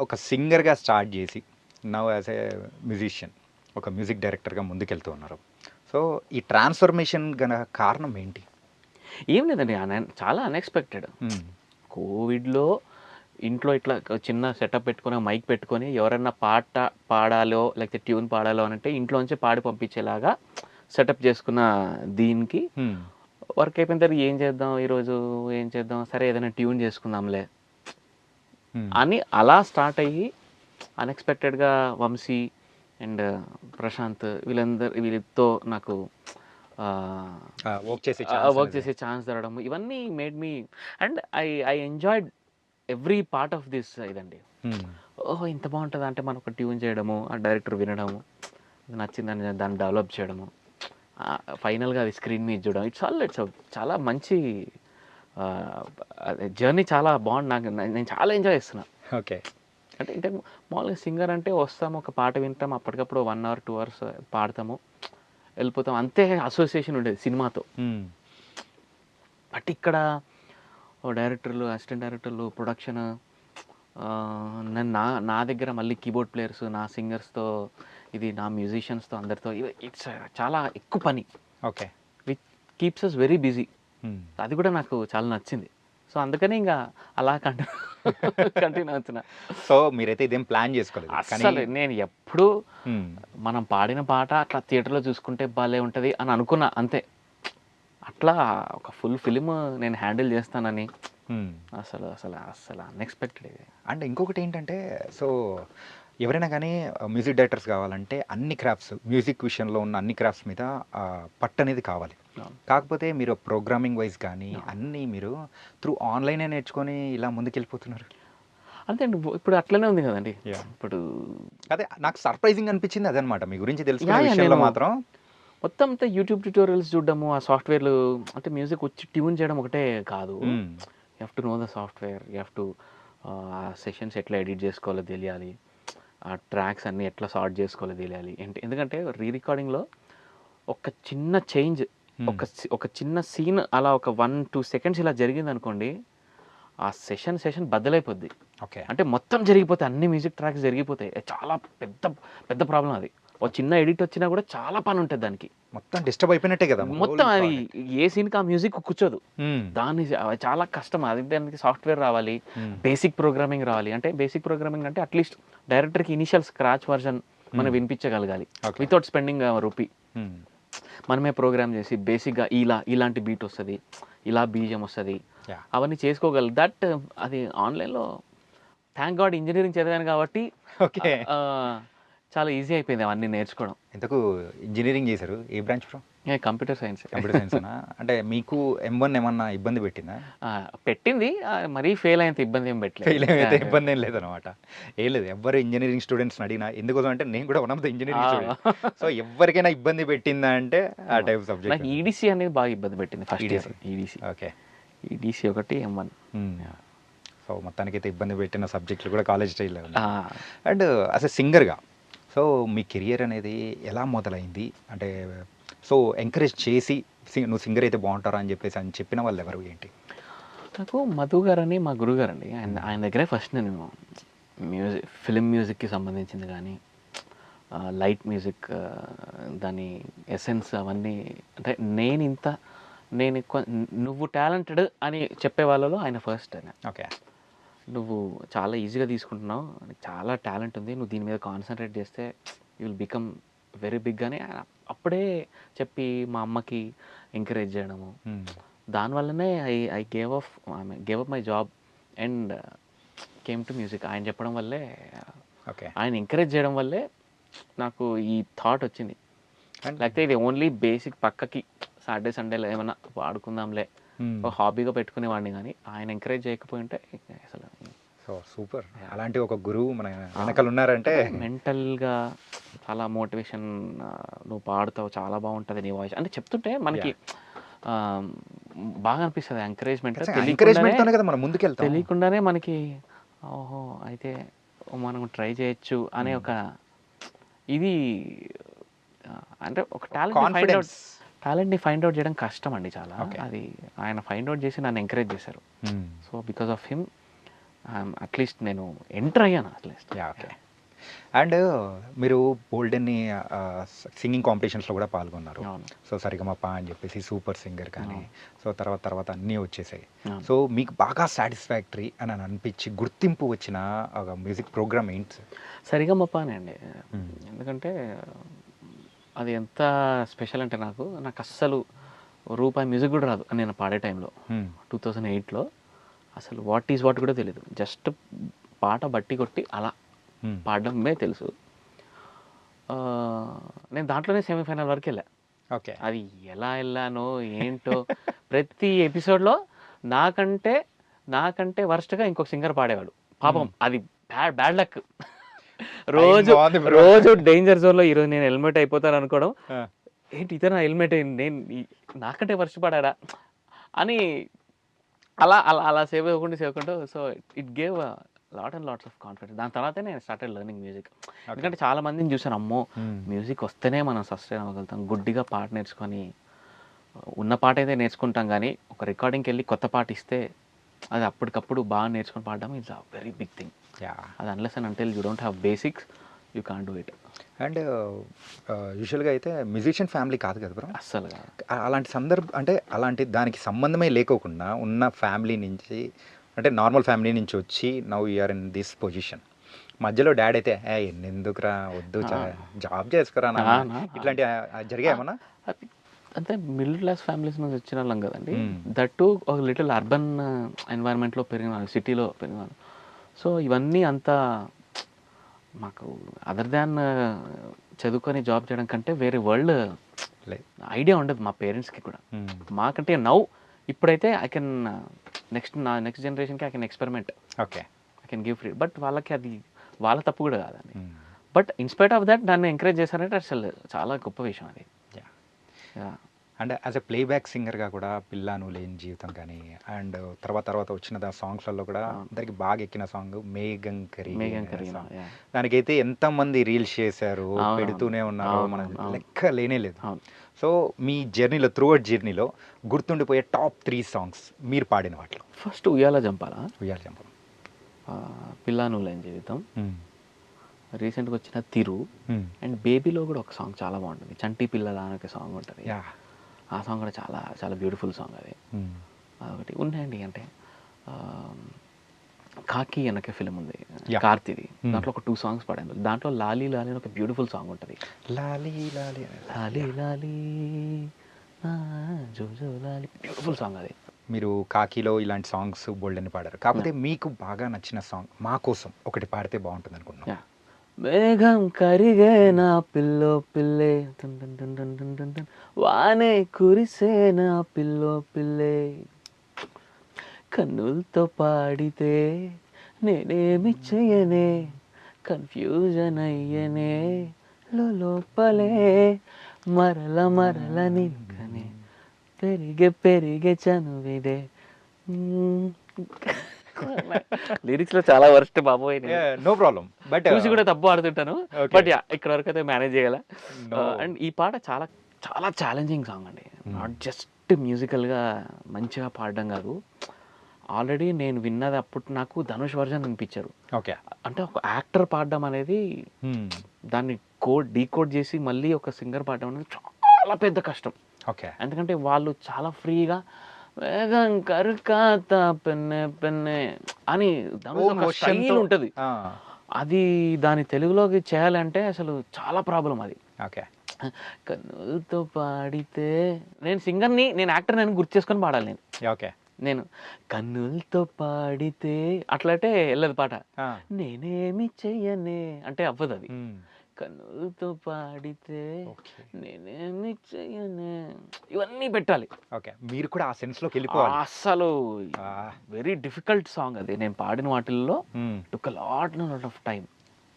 ఒక సింగర్గా స్టార్ట్ చేసి నవ్ యాజ్ ఏ మ్యూజిషియన్, ఒక మ్యూజిక్ డైరెక్టర్గా ముందుకెళ్తూ ఉన్నారు. సో ఈ ట్రాన్స్ఫర్మేషన్ గల కారణం ఏంటి? ఏం లేదండి. చాలా అన్‌ఎక్స్‌పెక్టెడ్. కోవిడ్‌లో ఇంట్లో ఇట్లా చిన్న సెటప్ పెట్టుకొని, మైక్ పెట్టుకొని ఎవరన్నా పాట పాడాలో, లేకపోతే ట్యూన్ పాడాలో అనంటే ఇంట్లోంచే పాడి పంపించేలాగా సెటప్ చేసుకున్న దీనికి వర్క్ అయిపోయిన తర్వాత ఏం చేద్దాం ఈరోజు, ఏం చేద్దాం, సరే ఏదైనా ట్యూన్ చేసుకుందాంలే అని అలా స్టార్ట్ అయ్యి అన్‌ఎక్స్‌పెక్టెడ్‌గా వంశీ అండ్ ప్రశాంత్ వీళ్ళతో నాకు వర్క్ చేసే ఛాన్స్ దొరకడం ఇవన్నీ made me and I enjoyed every part of this ఇదండి. ఓహో! ఇంత బాగుంటుందా అంటే మనం ఒక ట్యూన్ చేయడము, ఆ డైరెక్టర్ వినడము, నచ్చిందని దాన్ని డెవలప్ చేయడము, ఫైనల్గా అది స్క్రీన్ మీద చూడడం, ఇట్స్ చాలా మంచి జర్నీ, చాలా బాగుంది. నేను చాలా ఎంజాయ్ చేస్తున్నా. ఓకే. అంటే మామూలుగా సింగర్ అంటే వస్తాము, ఒక పాట వింటాం, అప్పటికప్పుడు 1 అవర్ 2 అవర్స్ పాడతాము, వెళ్ళిపోతాం, అంతే అసోసియేషన్ ఉండేది సినిమాతో. బట్ ఇక్కడ డైరెక్టర్లు, అసిస్టెంట్ డైరెక్టర్లు, ప్రొడక్షన్, నేను నా దగ్గర మళ్ళీ కీబోర్డ్ ప్లేయర్స్, నా సింగర్స్తో, ఇది నా మ్యూజిషియన్స్తో, అందరితో ఇట్స్ చాలా ఎక్కువ పని. Okay. Which keeps us very busy. అది కూడా నాకు చాలా నచ్చింది. సో అందుకని ఇంకా అలా కంటిన్యూ అవుతున్నా. సో మీరైతే ఇదేం ప్లాన్ చేసుకోలేదు? అసలు నేను ఎప్పుడు మనం పాడిన పాట అట్లా థియేటర్లో చూసుకుంటే భలే ఉంటుంది అని అనుకున్నా, అంతే. అట్లా ఒక ఫుల్ ఫిలిం నేను హ్యాండిల్ చేస్తానని అసలు అసలు అసలు అన్ఎక్స్పెక్టెడ్ ఇది. అండ్ ఇంకొకటి ఏంటంటే, సో ఎవరైనా కానీ మ్యూజిక్ డైరెక్టర్స్ కావాలంటే అన్ని క్రాఫ్ట్స్, మ్యూజిక్ విషయంలో ఉన్న అన్ని క్రాఫ్ట్స్ మీద పట్టు అనేది కావాలి. కాకపోతే మీరు ప్రోగ్రామింగ్ వైజ్ కానీ అన్నీ మీరు త్రూ ఆన్లైనే నేర్చుకొని ఇలా ముందుకెళ్ళిపోతున్నారు. అంతే అండి, ఇప్పుడు అట్లనే ఉంది కదండి. ఇప్పుడు అదే నాకు సర్ప్రైజింగ్ అనిపించింది అదనమాట మీ గురించి తెలుసుకునే విషయంలో మాత్రం. మొత్తం అంతా యూట్యూబ్ ట్యూటోరియల్స్ చూడడము, ఆ సాఫ్ట్వేర్లు, అంటే మ్యూజిక్ వచ్చి ట్యూన్ చేయడం ఒకటే కాదు. You have to know the software, you have to ఆ సెషన్స్ ఎట్లా ఎడిట్ చేసుకోవాలో తెలియాలి, ఆ ట్రాక్స్ అన్నీ ఎట్లా సార్ట్ చేసుకోవాలో తెలియాలి. ఎందుకంటే రీ రికార్డింగ్లో ఒక చిన్న చేంజ్, ఒక చిన్న సీన్ అలా ఒక 1-2 సెకండ్స్ ఇలా జరిగింది అనుకోండి, ఆ సెషన్ బద్దలైపోద్ది. ఓకే. అంటే మొత్తం జరిగిపోతాయి, అన్ని మ్యూజిక్ ట్రాక్స్ జరిగిపోతాయి. చాలా పెద్ద పెద్ద ప్రాబ్లం అది. ఒక చిన్న ఎడిట్ వచ్చినా కూడా చాలా పని ఉంటుంది దానికి. మొత్తం డిస్టర్బ్ అయిపోయినట్టే కదా మొత్తం. అది ఏ సీన్కి ఆ మ్యూజిక్ కూర్చోదు, దాన్ని చాలా కష్టం. అది దానికి సాఫ్ట్వేర్ రావాలి, బేసిక్ ప్రోగ్రామింగ్ రావాలి. అంటే బేసిక్ ప్రోగ్రామింగ్ అంటే అట్లీస్ట్ డైరెక్టర్కి ఇనిషియల్ స్క్రాచ్ వర్షన్ మనం వినిపించగలగాలి వితౌట్ స్పెండింగ్ రూపీ. మనమే ప్రోగ్రామ్ చేసి బేసిక్గా ఇలాంటి బీట్ వస్తుంది, ఇలా బీజం వస్తుంది, అవన్నీ చేసుకోగలరు. దట్ అది ఆన్లైన్లో థ్యాంక్ గాడ్ ఇంజనీరింగ్ చదివాను కాబట్టి చాలా ఈజీ అయిపోయింది అవన్నీ నేర్చుకోవడం. ఎంతకు ఇంజనీరింగ్ చేశారు? ఏ branch bro? Computer science. Computer science. అంటే మీకు M1 ఏమన్నా ఇబ్బంది పెట్టిందా? పెట్టింది, మరీ ఫెయిల్ అయినంత ఇబ్బంది ఏం పెట్టలేదు. ఫెయిల్ అయితే ఇబ్బంది ఏం లేదనమాట. ఏం లేదు, ఎవరు ఇంజనీరింగ్ స్టూడెంట్స్ని అడిగినా, ఎందుకోసం అంటే నేను కూడా one of the engineering student. So ఎవరికైనా ఇబ్బంది పెట్టిందా అంటే ఆ టైప్ సబ్జెక్ట్. నాకు ఈడీసీ అనేది బాగా ఇబ్బంది పెట్టింది first year. EDC. Okay. EDC ఒకటి, M1. సో మొత్తానికైతే ఇబ్బంది పెట్టిన సబ్జెక్టులు కూడా కాలేజ్ స్టైల్లో. అండ్ యాజ్ ఎ సింగర్గా సో మీ కెరియర్ అనేది ఎలా మొదలైంది? అంటే సో ఎంకరేజ్ చేసి నువ్వు సింగర్ అయితే బాగుంటారా అని చెప్పిన వాళ్ళు ఎవరు, ఏంటి? నాకు మధు గారు అని మా గురుగారు అండి. ఆయన దగ్గరే ఫస్ట్ నేను ఫిలిం మ్యూజిక్కి సంబంధించింది కానీ, లైట్ మ్యూజిక్, దాని ఎసెన్స్ అవన్నీ, అంటే నేను ఎక్కువ నువ్వు టాలెంటెడ్ అని చెప్పే వాళ్ళలో ఆయన ఫస్ట్. ఆయన ఓకే, నువ్వు చాలా ఈజీగా తీసుకుంటున్నావు, చాలా టాలెంట్ ఉంది, నువ్వు దీని మీద కాన్సన్ట్రేట్ చేస్తే you will become very big అని అప్పుడే చెప్పి మా అమ్మకి ఎంకరేజ్ చేయడము, దానివల్లనే I gave up my job and came to music. ఆయన చెప్పడం వల్లే, ఆయన ఎంకరేజ్ చేయడం వల్లే నాకు ఈ థాట్ వచ్చింది. లేకపోతే ఇది ఓన్లీ బేసిక్ పక్కకి సాటర్డే సండేలో ఏమన్నా వాడుకుందాంలే ఒక హాబీగా పెట్టుకునేవాడిని, కానీ ఆయన ఎంకరేజ్ చేయకపోయి ఉంటే అసలు. సో సూపర్, అలాంటి ఒక గురువు మన వెనకాల ఉన్నారంటే. మెంటల్గా చాలా మోటివేషన్, నువ్వు పాడుతావు, చాలా బాగుంటుంది నీ వాయిస్ అంటే చెప్తుంటే మనకి బాగా అనిపిస్తుంది. ఎంకరేజ్మెంట్ తెలియకుండానే మనకి, ఓహో అయితే మనం ట్రై చేయొచ్చు అనే ఒక ఇది, అంటే ఒక టాలెంట్ని ఫైండ్ అవుట్ చేయడం కష్టం అండి చాలా. అది ఆయన ఫైండ్ అవుట్ చేసి నన్ను ఎంకరేజ్ చేశారు. So because of him at least నేను ఎంటర్ అయ్యాను అట్లీస్ట్. Yeah okay. అండ్ మీరు బోల్డెన్ని సింగింగ్ కాంపిటీషన్స్లో కూడా పాల్గొన్నారు. అవును. సో సరిగమప అని చెప్పేసి సూపర్ సింగర్ కానీ సో తర్వాత తర్వాత అన్నీ వచ్చేసాయి. అవును. సో మీకు బాగా సాటిస్ఫాక్టరీ అని అనిపించి గుర్తింపు వచ్చిన ఒక మ్యూజిక్ ప్రోగ్రామ్ ఏంటి సార్? సరిగమపనే అండి. ఎందుకంటే అది ఎంత స్పెషల్ అంటే నాకు అస్సలు రూపాయి మ్యూజిక్ కూడా రాదు నేను పాడే టైంలో. 2008లో అసలు వాట్ ఈజ్ వాట్ కూడా తెలియదు. జస్ట్ పాట బట్టి కొట్టి అలా పాడడమే తెలుసు. నేను దాంట్లోనే సెమీఫైనల్ వరకు వెళ్ళా. ఓకే. అది ఎలా వెళ్ళానో ఏంటో ప్రతి ఎపిసోడ్లో నాకంటే వర్స్ట్గా ఇంకొక సింగర్ పాడేవాడు. పాపం అది బ్యాడ్ లక్. రోజు డేంజర్ జోన్లో ఈరోజు నేను హెల్మెట్ అయిపోతాను అనుకోవడం, ఏంటి ఇతను హెల్మెట్ అయింది, నేను నాకంటే వర్ష పడాడా అని అలా అలా అలా సేవ్ అవ్వకుండా so it gave lot and lots of confidence. దాని తర్వాతే నేను స్టార్టెడ్ లెర్నింగ్ మ్యూజిక్. ఎందుకంటే చాలా మందిని చూసాను, అమ్మో మ్యూజిక్ వస్తేనే మనం సస్టైన్ అవ్వగలుగుతాం, గుడ్డిగా పాట నేర్చుకొని ఉన్న పాట అయితే నేర్చుకుంటాం కానీ ఒక రికార్డింగ్కి వెళ్ళి కొత్త పాట ఇస్తే అది అప్పటికప్పుడు బాగా నేర్చుకొని పాడడం it's a very big thing. అది unless and until you don't have basics you can't do it. And యూజువల్గా అయితే మ్యూజిషియన్ ఫ్యామిలీ కాదు కదా బ్రో అస్సలు అలాంటి అంటే అలాంటి దానికి సంబంధమే లేకోకుండా ఉన్న ఫ్యామిలీ నుంచి అంటే నార్మల్ ఫ్యామిలీ నుంచి వచ్చి now you're in this position, మధ్యలో డాడ్ అయితే ఎందుకురా వద్దు జాబ్ చేసుకురా ఇట్లాంటి జరిగాయేమన్నా? అంటే మిడిల్ క్లాస్ ఫ్యామిలీస్ నుంచి వచ్చిన వాళ్ళం కదండి. దట్ టు ఒక లిటిల్ అర్బన్ ఎన్వైరన్మెంట్లో పెరిగిన వాళ్ళు, సిటీలో పెరిగిన వాళ్ళు. సో ఇవన్నీ అంతా మాకు అదర్ దాన్ చదువుకొని జాబ్ చేయడం కంటే వేరే వరల్డ్ ఐడియా ఉండదు మా పేరెంట్స్కి కూడా. మాకంటే ఇప్పుడైతే ఐ కెన్ నెక్స్ట్ జనరేషన్కి I can experiment, okay, I can give free. But వాళ్ళకి అది వాళ్ళ తప్పు కూడా కాదండి. బట్ ఇన్స్పైట్ ఆఫ్ దట్ నన్ను ఎంకరేజ్ చేశారంటే అసలు చాలా గొప్ప విషయం అది. అండ్ యాజ్ ఎ ప్లేబ్యాక్ సింగర్గా కూడా పిల్ల నువ్వు లేని జీవితం కానీ అండ్ తర్వాత వచ్చిన సాంగ్స్లలో కూడా అందరికి బాగా ఎక్కిన సాంగ్ మేఘం కరీనా. దానికైతే ఎంతమంది రీల్స్ చేశారు, పెడుతూనే ఉన్నారు, మన లెక్క లేనే లేదు. సో మీ జర్నీలో త్రూఅవుట్ జర్నీలో గుర్తుండిపోయే టాప్ 3 సాంగ్స్ మీరు పాడిన వాటిలో? ఫస్ట్ ఉయ్యాల జంపాలా, పిల్ల నువ్వు లేని జీవితం, రీసెంట్గా వచ్చిన తిరు, అండ్ బేబీలో కూడా ఒక సాంగ్ చాలా బాగుంటుంది, చంటి పిల్లల అని ఒక సాంగ్ ఉంటుంది. ఆ సాంగ్ కూడా చాలా చాలా బ్యూటిఫుల్ సాంగ్ అది. అదొకటి ఉన్నాయండి. అంటే కాకి అనకే ఫిలిం ఉంది కార్తీది, దాంట్లో ఒక 2 సాంగ్స్ పాడాను. దాంట్లో లాలీ లాలీ అని ఒక బ్యూటిఫుల్ సాంగ్ ఉంటుంది. లాలీ లాలీ లాలీ లాలీ జోజో లాలీ, బ్యూటిఫుల్ సాంగ్ అది. మీరు కాకిలో ఇలాంటి సాంగ్స్ బోల్డెన్ని పాడారు, కాకపోతే మీకు బాగా నచ్చిన సాంగ్ మా కోసం ఒకటి పాడితే బాగుంటుంది అనుకుంటున్నాను. మేఘం కరిగే నా పిల్లో పిల్లే, వానే కురిసే నా పిల్లో పిల్లే, కన్నులతో పాడితే నేనేమి చెయ్యనే, కన్ఫ్యూజన్ అయ్యనే లోపలే, మరల నింకనే పెరిగే చనువిదే. లిరిక్స్ లో చాలా వర్స్ట్ బాబోయ్, నో ప్రాబ్లం, బట్ చూసి కూడా తప్పు ఆడుతుంటాను. బట్ ఇక్కడ వరకు అయితే మేనేజ్ చేయగల. అండ్ ఈ పాట చాలా చాలా ఛాలెంజింగ్ సాంగ్ అండి. నాట్ జస్ట్ మ్యూజికల్గా మంచిగా పాడడం కాదు, ఆల్రెడీ నేను విన్నది అప్పుడు నాకు ధనుష్ వర్జన్ అనిపించారు. ఓకే, అంటే ఒక యాక్టర్ పాడడం అనేది దాన్ని డీకోడ్ చేసి మళ్ళీ ఒక సింగర్ పాడడం అనేది చాలా పెద్ద కష్టం. ఓకే, ఎందుకంటే వాళ్ళు చాలా ఫ్రీగా వేగం కరుకాత పెన్నే పెన్నే అని స్టైల్ ఉంటుంది. అది దాని తెలుగులోకి చేయాలంటే అసలు చాలా ప్రాబ్లం అది. ఓకే, కన్నులతో పాడితే నేను సింగర్ని, నేను యాక్టర్ అని గుర్తు చేసుకొని పాడాలి నేను. ఓకే, నేను కన్నులతో పాడితే అట్లంటే వెళ్ళదు పాట. నేనేమి చెయ్యనే అంటే అవ్వదు అది. కన్నులతో పాడితే నేనేమి చెయ్యనే, ఇవన్నీ పెట్టాలి. ఓకే, మీరు కూడా ఆ సెన్స్ లోకి వెళ్ళిపోవాలి. అసలు వెరీ డిఫికల్ట్ సాంగ్ అది. నేను పాడిన వాటిల్లో టుక్ లాట్ ఆఫ్ టైం.